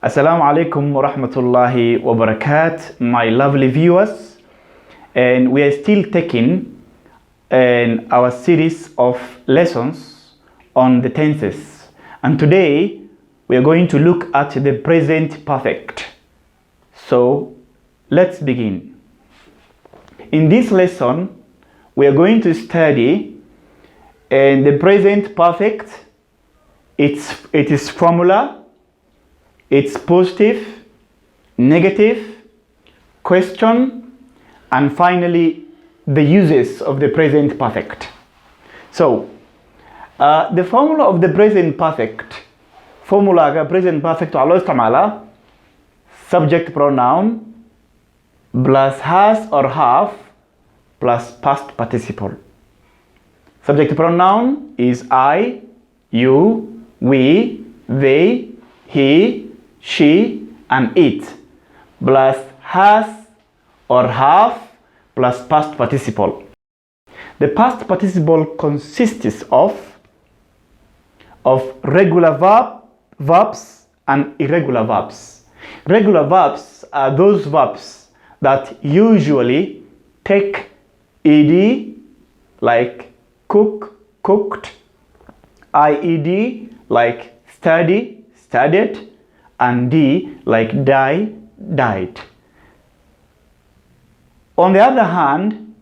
Assalamu alaikum wa rahmatullahi wa barakatuh, my lovely viewers. And we are still taking our series of lessons on the tenses. And today we are going to look at the present perfect. So let's begin. In this lesson, we are going to study the present perfect, its formula, its positive, negative, question, and finally the uses of the present perfect. So the formula of the present perfect, present perfect على استعمالها subject pronoun plus has or have plus past participle. Subject pronoun is I, you, we, they, he, she, and it, plus has or have plus past participle. The past participle consists of regular verbs and irregular verbs. Regular verbs are those verbs that usually take ed, like cook, cooked, ied, like study, studied, and d, like die, died. On the other hand,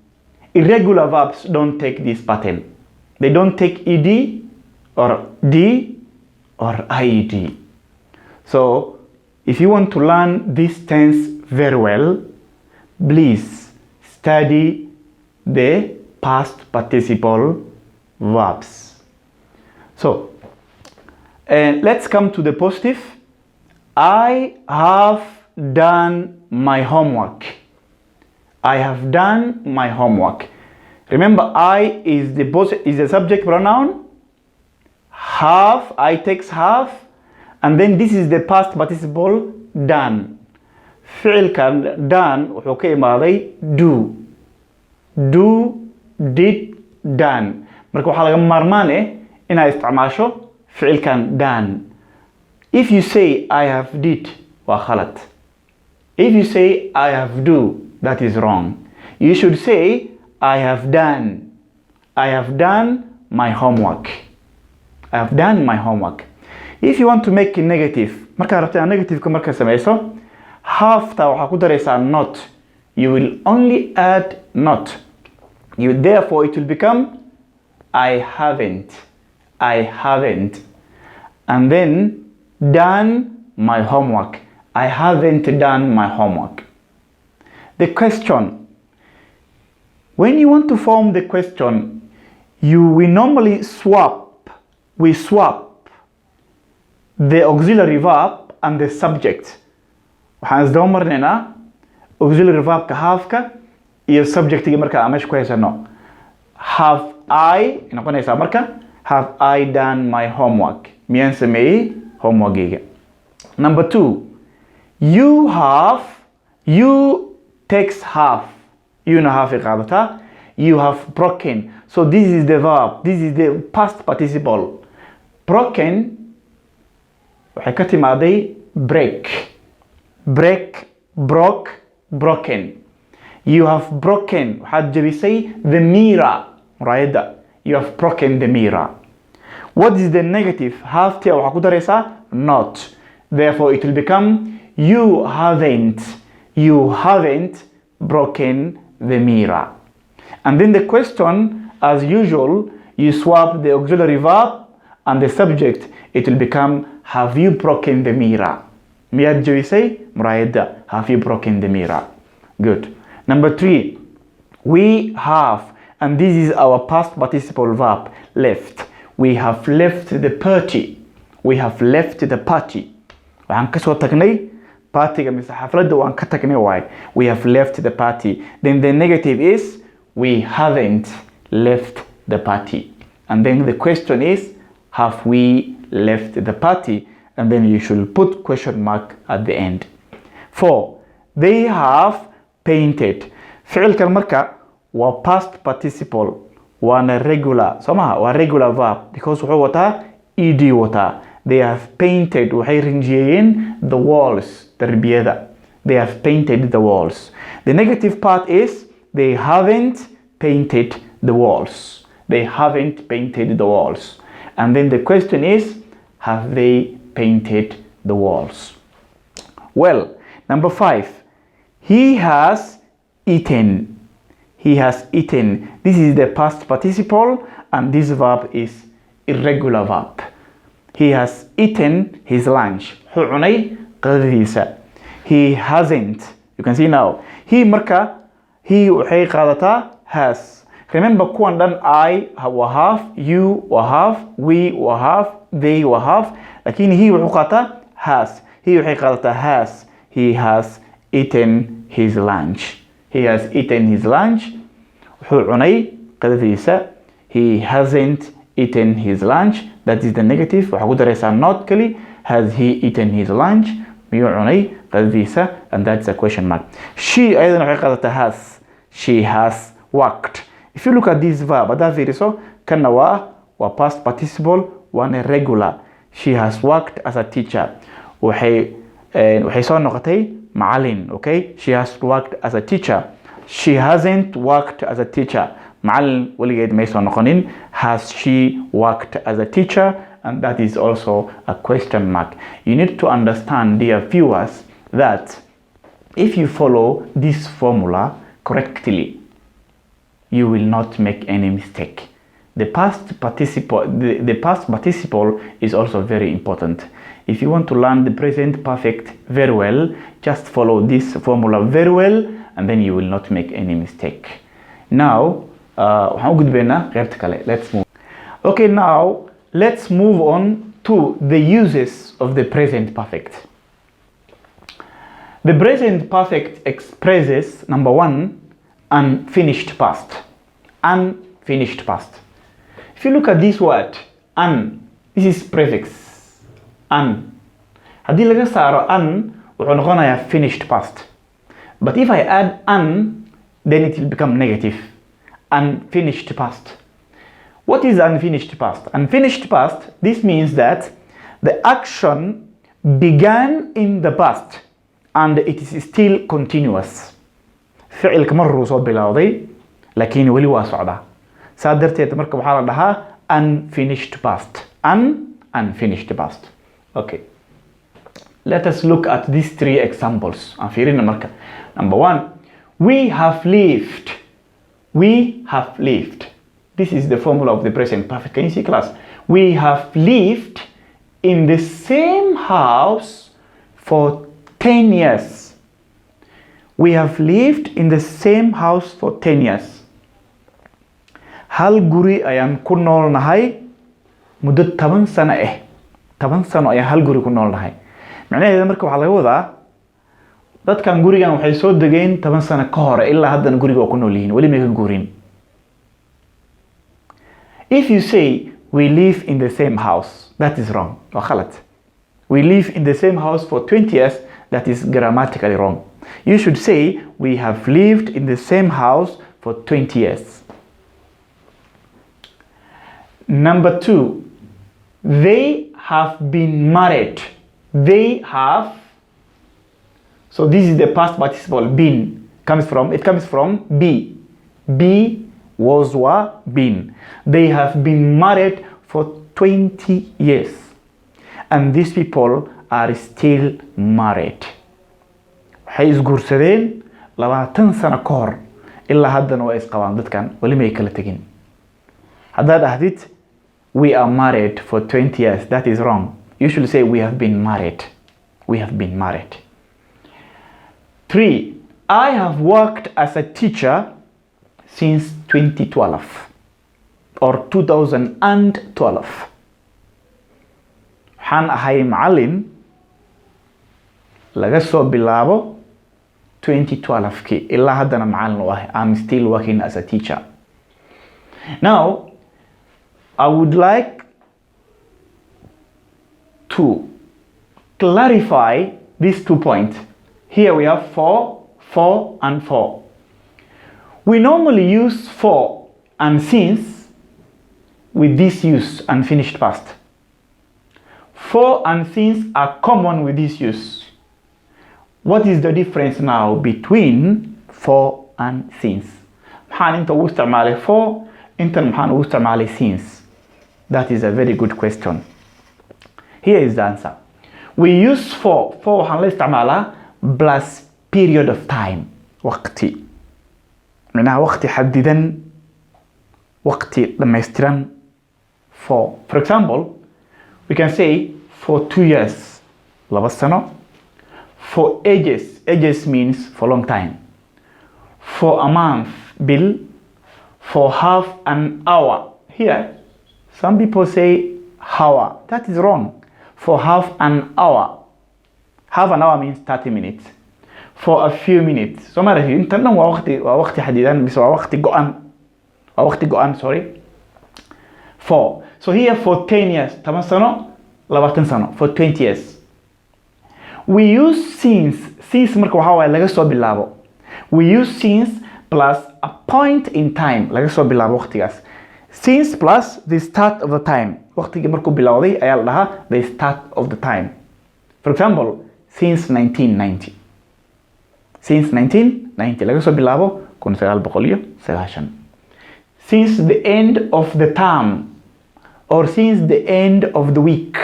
irregular verbs don't take this pattern. They don't take ed or d or ied. So if you want to learn this tense very well, please study the past participle verbs. So let's come to the positive. I have done my homework. I have done my homework. Remember, I is the subject pronoun. Have, I takes have, and then this is the past participle done. فعل كان done وحو كإماضي do. Do, did, done. مركو waxaa laga maarmaan inaa isticmaasho فعل كان done. If you say I have did, waa khalad. If you say I have do, that is wrong. You should say I have done. I have done my homework. I have done my homework. If you want to make it negative, marka rabtaa negative ka marka samayso, have ta waxaa ku daraysaa not. You will only add not. Therefore it will become I haven't. I haven't. And then done my homework. I haven't done my homework. The question. When you want to form the question, we normally swap. We swap the auxiliary verb and the subject. waxaan isdaba marnaynaa auxiliary verbka have-ka iyo subject-ga marka meesha ku haysano. Have I noqonaysaa marka have I done my homework? Miyaan sameeyey homework-gayga? Number 2, you have, you takes have. You know have qaadata. You have broken. So this is the verb. This is the past participle. Broken waxay ka timaaday break. Break, broke, broken. You have broken. waxaad jabisay the mirror. Muraayada. You have broken the mirror. What is the negative? Have tia waxaa ku daraysaa not. Therefore it will become you haven't broken the mirror. And then the question, as usual, you swap the auxiliary verb and the subject. It will become have you broken the mirror? Miyaad jabisay muraayada. Have you broken the mirror? Good. Number 3, we have, and this is our past participle verb, left. We have left the party. We have left the party. waxaan ka soo tagnay party-ga mise xafladda waan ka tagnay waay. We have left the party. Then the negative is we haven't left the party. And then the question is have we left the party? And then you should put question mark at the end. 4, they have painted. ficilkan marka waa past participle waana regular. Somaha waa regular verb because wuxuu wataa ed wataa. they have painted waxay rinjiyeen the walls darbiyada. They have painted the walls. The negative part is they haven't painted the walls. They haven't painted the walls. And then the question is, have they painted the walls? Well, number 5, he has eaten. He has eaten. This is the past participle, and this verb is irregular verb. He has eaten his lunch. Wuxuu cunay qadadiisa. He hasn't. You can see now. He marka, he waxay qaadataa has. Remember kuwan dhan I will have, you will have, we will have, they will have. Lakini he wuxuu qaataa has. He waxay qaadataa has. He has eaten his lunch. He has eaten his lunch. Wuxuu cunay qadadiisa. He hasn't eaten his lunch. That is the negative. Waxaa ku daraysaa not kali. Has he eaten his lunch? Miyuu cunay qadadiisa? And that's a question mark. She ayadana waxay qaadataa has. She has worked. If you look at this verb, haddaad fiiriso kana waa past participle, waana regular. She has worked as a teacher. Waxay soo noqotay macallin, okay? She has worked as a teacher. She hasn't worked as a teacher. Macallin weligeed may soo noqonin. Has she worked as a teacher? And that is also a question mark. You need to understand, dear viewers, that if you follow this formula correctly, you will not make any mistake. The past participle is also very important. If you want to learn the present perfect very well, just follow this formula very well, and then you will not make any mistake. Now, let's move. Okay, now let's move on to the uses of the present perfect. The present perfect expresses, number 1, unfinished past. Unfinished past. If you look at this word, this is prefix. Haddii laga saaro wuxuu noqonayaa finished past. But if I add then it will become negative. Unfinished past. What is unfinished past? Unfinished past, this means that the action began in the past and it is still continuous. ficilka maruu soo bilowday laakiin weli waa socdaa. Saa darteed marka waxaa la dhahaa unfinished past. Unfinished past. Okay. Let us look at these 3 examples. Aan fiirina marka. Number 1, we have lived. We have lived. This is the formula of the present perfect. Can you see, class? We have lived in the same house for 10 years. We have lived in the same house for 10 years. Hal guri ayaan ku noolnahay muddo 10 sano 10 sano ayaan hal guri ku noolnahay. Macnaheedu marka waxaa laga wadaa dadkan gurigan waxay soo degeen 10 sano ka hor ilaa haddana guriga waa ku nool yihiin weli ma ka guurin. If you say we live in the same house, that is wrong. Waa khalad. We live in the same house for 20 years, that is grammatically wrong. You should say we have lived in the same house for 20 years. Number 2, they have been married. They have. So this is the past participle been. It comes from be. Be was been. They have been married for 20 years. And these people are still married. Waxay isguursadeen 20 sano ka hor ilaa haddana waa isqabaan dadkan wali may kala tagin. Haddaad ahdid we are married for 20 years, that is wrong. You should say we have been married. We have been married. 3, I have worked as a teacher since 2012 or 2012. Waxaan ahay macallin laga soo bilaabo 2012 ilaa haddana macallin u ahay. I'm still working as a teacher. Now, I would like to clarify these 2 points. Here we have for, and for. We normally use for and since with this use unfinished past. For and since are common with this use. What is the difference now between for and since? maxaan inta ugu isticmaalay for, intan maxaan ugu isticmaalay since? That is a very good question. Here is the answer. We use for waxaan la isticmaalaa plus period of time, waqti. Macnaha waqti xadidan, waqti dhammaystiran. For example, we can say for 2 years, laba sano. For ages means for long time. For a month, bil. For half an hour. Here, some people say hour. That is wrong. For half an hour. Half an hour means 30 minutes. For a few minutes. So ما رأيك أنت نوع وقت حديدا بس وقت قوان sorry. For. So here for 10 years. 8 سنة 20 سنة. For 20 years. We use since. Since marka waxa way laga soo bilaabo. We use since plus a point in time. Laga soo bilaabo waqtigaas. Since plus the start of the time. Waqtiga markuu bilowday ayaa la dhahaa the start of the time. For example, since 1990. Since 1990 laga soo bilaabo 1990. Since the end of the term or since the end of the week.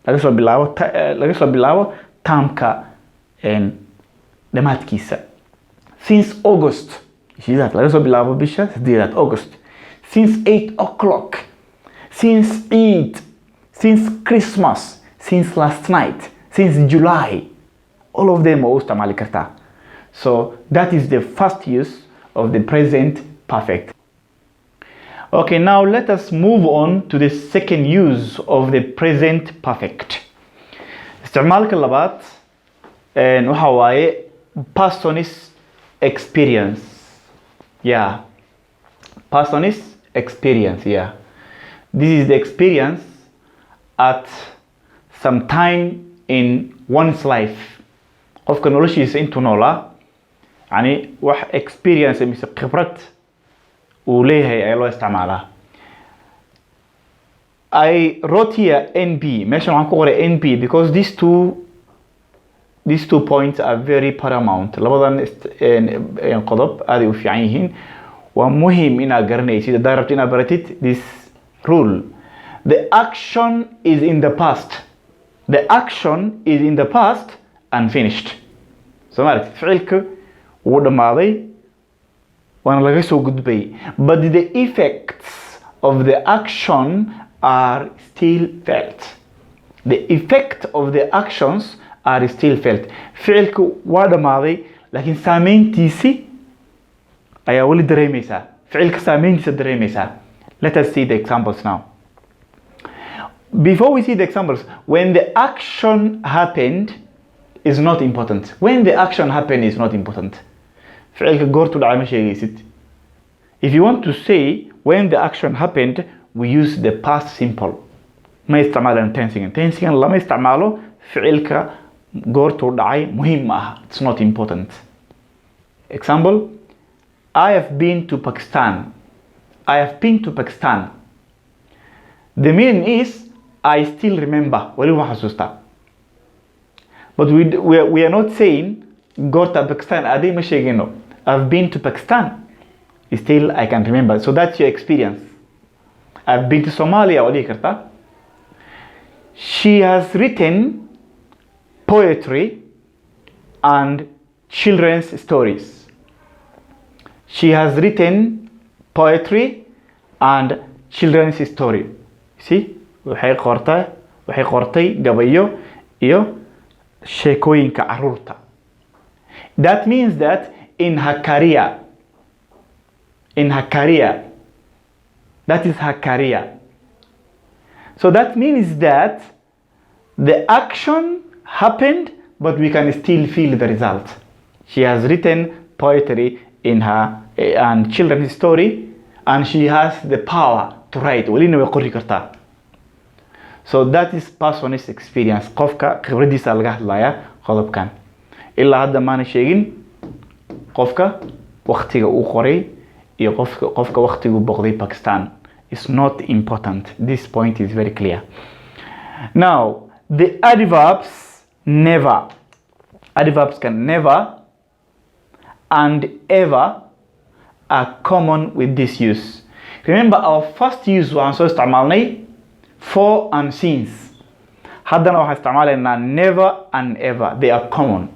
Laga soo bilaabo termka dhamaadkiisa. Since August. Laga soo bilaabo bisha 8 August. Since 8 o'clock. Since Eid. Since Christmas. Since last night. Since July. All of them are isticmaali kartaa. So that is the first use of the present perfect. Okay, now let us move on to the second use of the present perfect. استعمالك اللبات waxa waaye person's experience. Yeah. Person's experience. Yeah. This is the experience at some time in one's life. qofka noloshiisa intuu noolaa yani wax experience mise khibrad uu leeyahay ayaa loo isticmaalaa. I wrote here NB. Meeshan waxaan ku qoray NB because these two points are very paramount. Labadan qodob aad u fiican yihiin. Waa muhiim inaad garanaysid hadaa rabtid inaad baratid this rule. The action is in the past. The action is in the past and finished. So maaragtid ficilka wuu dhamaaday waana laga soo gudbay. But the effects of the action are still felt. The effect of the actions are still felt. ficilka waa dhamaaday laakiin saameyntiisi ayaa wali dareemaysaa. ficilka saameyntiisa dareemaysaa. Let us see the examples now. Before we see the examples, when the action happened is not important. When the action happened is not important. ficilka goortu dhacay ma sheegaysid. If you want to say when the action happened, we use the past simple. Ma isticmaalaan tensigan. Tensigan lama isticmaalo. ficilka goortu dhacay muhiim ma aha. It's not important. Example, I have been to Pakistan. I have been to Pakistan. The meaning is I still remember. Wali waan xasuustaa. But we are not saying goorta Pakistan aaday ma sheegino. I've been to Pakistan. Still I can remember. So that's your experience. I've been to Somalia. Wali karta. She has written poetry and children's stories. She has written poetry and children's story. See? waxay qortay gabayo iyo sheekooyinka carruurta. That means that in her career, that is her career. So that means that the action happened, but we can still feel the result. She has written poetry in her and children's story, and she has the power to write. Walina way qori kartaa. So that is person's experience. Qofka khibradiisa laga hadlaya qodobkan. Ilaa hadda maana sheegin qofka waqtiga uu qoray iyo qofka waqtiga uu boqday Pakistan. It's not important. This point is very clear. Now, the adverbs never. Adverbs can never and ever are common with this use. Remember our first use waxaan soo isticmaalnay for and since. Haddana waxaan isticmaalaynaa never and ever. They are common.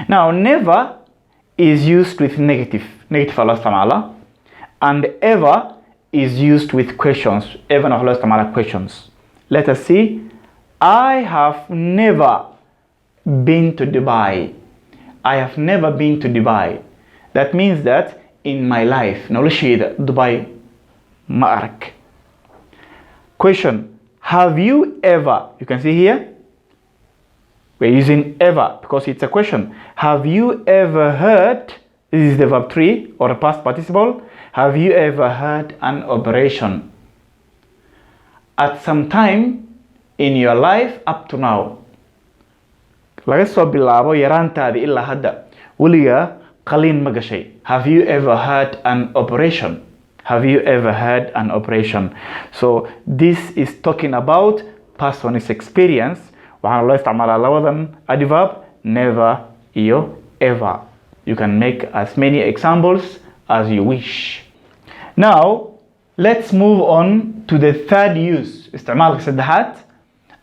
Now never is used with negative. Negative waa loo isticmaalaa. And ever is used with questions. Ever waxaa loo isticmaalaa questions. Let us see. I have never been to Dubai. I have never been to Dubai. That means that in my life, noloshayda Dubai ma arag. Question. Have you ever, you can see here, we're using ever because it's a question. Have you ever heard, this is the verb 3 or a past participle, have you ever had an operation at some time in your life up to now? Laga soo bilaabo yaraantaadii ilaa hadda weligaa qaliin ma gashay. Have you ever had an operation? Have you ever had an operation? So this is talking about past honest experience. Waxaana loo isticmaalaa labadan adverb never iyo ever. You can make as many examples as you wish. Now let's move on to the third use, isticmaalka saddexaad,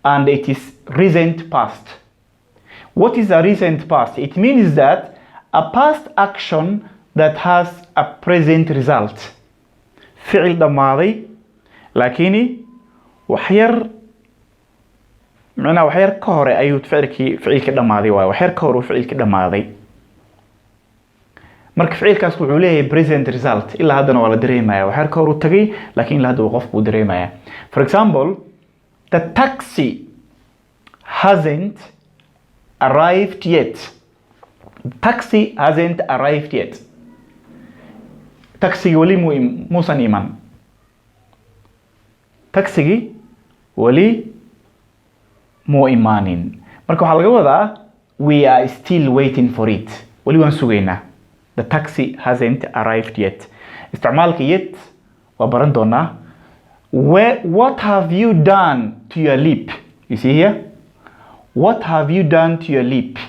and it is recent past. What is a recent past? It means that a past action that has a present result. فعل دماغي لكني وحير معناه وحير كهري أيوة فعل كدماغي وحير كهرو فعل كدماغي مرك فعل كاس وعليه present result إلا هذا ولا دريمة وحير كهرو تجي لكن لا هذا وقف بدريمة. For example, the taxi hasn't arrived yet. Taxi hasn't arrived yet. Taxi wali muusan iman. Taxi wali muu imanin. Marka waxaa laga wadaa we are still waiting for it. Wali waan sugaynaa. The taxi hasn't arrived yet. Isticmaalka yet waa baran doonaa. What have you done to your lip? You see here? What have you done to your lip?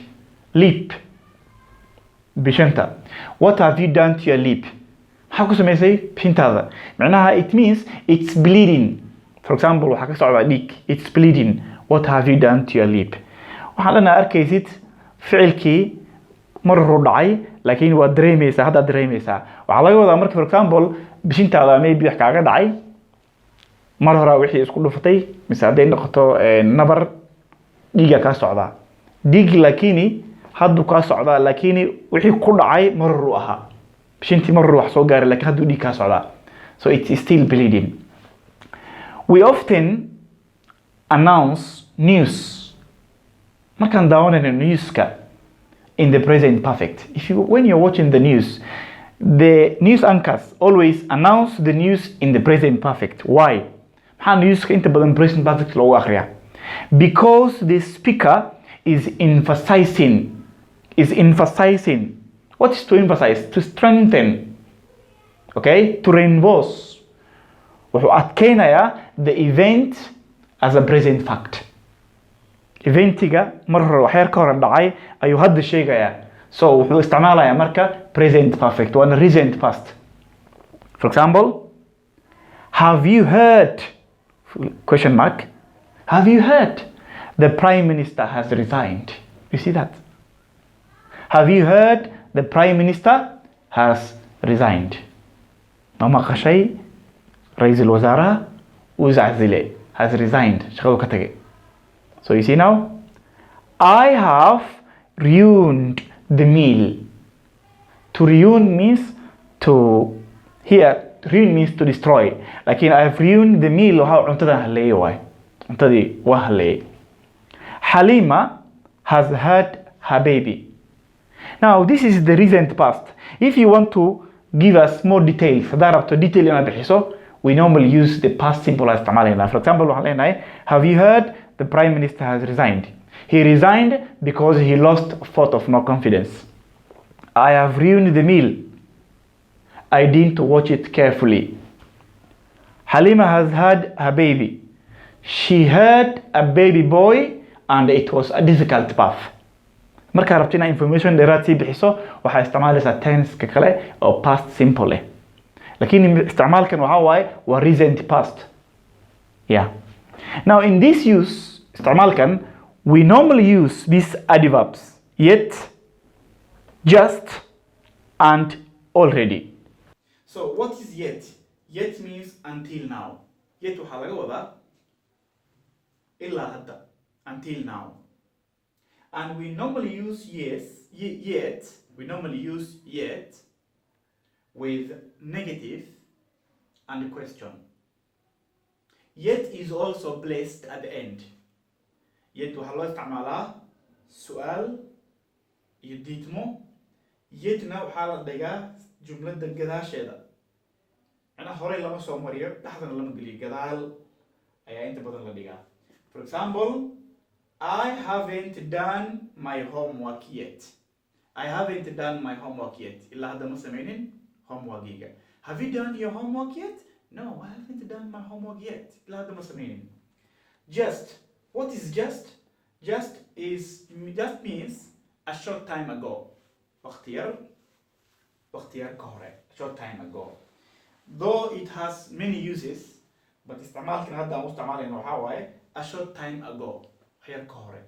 Lip. Bishanta. What have you done to your lip? How can you say pintada? معناها it means it's bleeding. For example, waxaa ka socda dhiig. It's bleeding. What have you done to your lip? waxaa lana arkaysid ficilkii mar hore dhacay laakiin waa dareemaysaa hadda dareemaysaa. waxaa laga wadaa marka for example bishintaada maybe wax kaaga dhacay mar hore wixii isku dhufatay mise haday noqoto nabar dhiiga ka socda. dhiig laakiin haddu ka socda laakiin wixii ku dhacay mar hore ahaa. bishintii mar hore wax soo gaaray laakiin haddu dhiig ka socda. So it's still bleeding. We often announce news. Markaan daawanayno newska in the present perfect. When you're watching the news anchors always announce the news in the present perfect. Why? Maxaa newska inta badan present perfect loogu akhriyaa? Because the speaker is emphasizing. What is to emphasize? To strengthen. Okay? To reinforce. Wuxuu adkeynayaa the event as a present fact. Eventiga mar hore wax yar ka hor dhacay ayuu hadda sheegayaa. So wuxuu isticmaalayaa marka present perfect waana recent past. For example, have you heard? Question mark. Have you heard? The Prime Minister has resigned. You see that? Have you heard? The Prime Minister has resigned. Ma maqashay Ra'iisul Wasaaraha uu iscazilay. Has resigned. Shaqadu ka tagay. So you see now? I have ruined the meal. To ruin means to, here, ruin means to destroy. Like I have ruined the meal. How cuntada halay way. Cuntadii waa halay. Halima has had her baby. Now this is the recent past. If you want to give us more details, hadaan rabto detail inaad bixiso, we normally use the past simple as isticmaalayna. For example, waxaan leenahay, have you heard the Prime Minister has resigned? He resigned because he lost a vote of no confidence. I have ruined the meal. I didn't watch it carefully. Halima has had her baby. She had a baby boy and it was a difficult path. markaa rabto inaad information dheeraad sii bixiso waxaa isticmaalaysaa tense-ka kale oo past simple leh, laakiin isticmaalkan waxaa waaye waa recent past. Yeah. Now in this use isticmaalkan we normally use these adverbs yet, just, and already. So what is yet? Yet means until now. Yet waxaa laga wadaa ilaa hadda, until now. And we normally use yet, we normally use yet with negative and question. Yet is also placed at the end. Yet waxaa loo isticmaalaa su'aal iyo diidmo. Yetna waxaa la dhigaa jumlada gadaasheeda. Ana horey lama soo mariyo, dhaxdana lama geliyo, gadaal ayaa inta badan la dhigaa. For example, I haven't done my homework yet. I haven't done my homework yet. Ilaa hadda ma sameynin homework-iga. Have you done your homework yet? No, I haven't done my homework yet. Ilaa hadda ma sameynin. Just. What is just? Just means a short time ago. Waqti yar ka hore. Short time ago. Though it has many uses, but isticmaalkan hadda aan u isticmaalayno waxaa waaye a short time ago. Yar ka hore.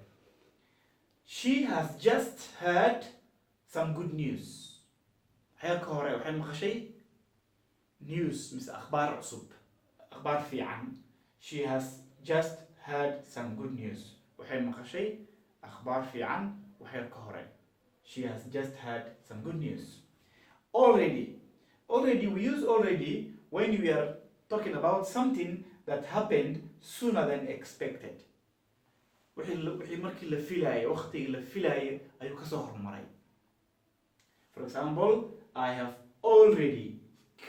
She has just heard some good news. Yar ka hore waxay maqashay news, mis akhbaar cusub, akhbaar fiican. She has just heard some good news. Waxay maqashay akhbaar fiican wax yar ka hore. She has just heard some good news. Already we use already when we are talking about something that happened sooner than expected. wixii markii la filaayay, waqtigii la filaayay ayuu ka soo hormaray. For example, I have already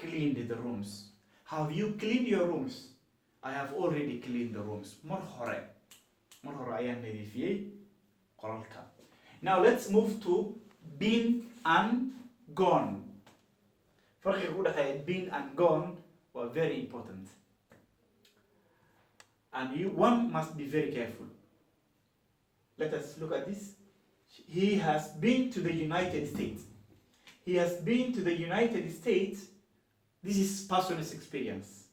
cleaned the rooms. Have you cleaned your rooms? I have already cleaned the rooms. Mar hore ayaan nadiifiyay qolalka. Now let's move to been and gone. Farqiga u dhaxeeya been and gone waa very important. And one must be very careful. Let us look at this. He has been to the United States. He has been to the United States. This is personal experience.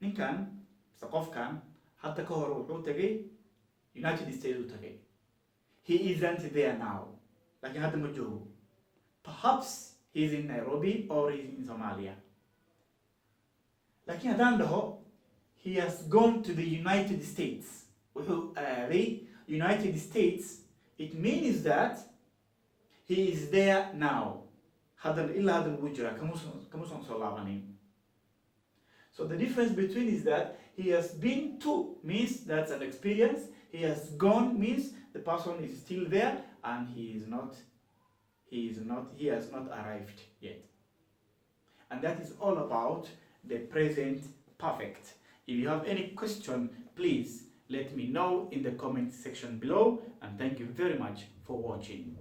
Ninkan, qofkan, hadda ka hor wuxuu tagay United States u tagay. He isn't there now. Laakiin hadda ma joogo. Perhaps he is in Nairobi or he is in Somalia. Laakiin haddaan dhaho, he has gone to the United States. The United States, it means that he is there now. So the difference between is that he has been to means that's an experience. He has gone means the person is still there and he has not arrived yet. And that is all about the present perfect. If you have any question, please let me know in the comment section below, and thank you very much for watching.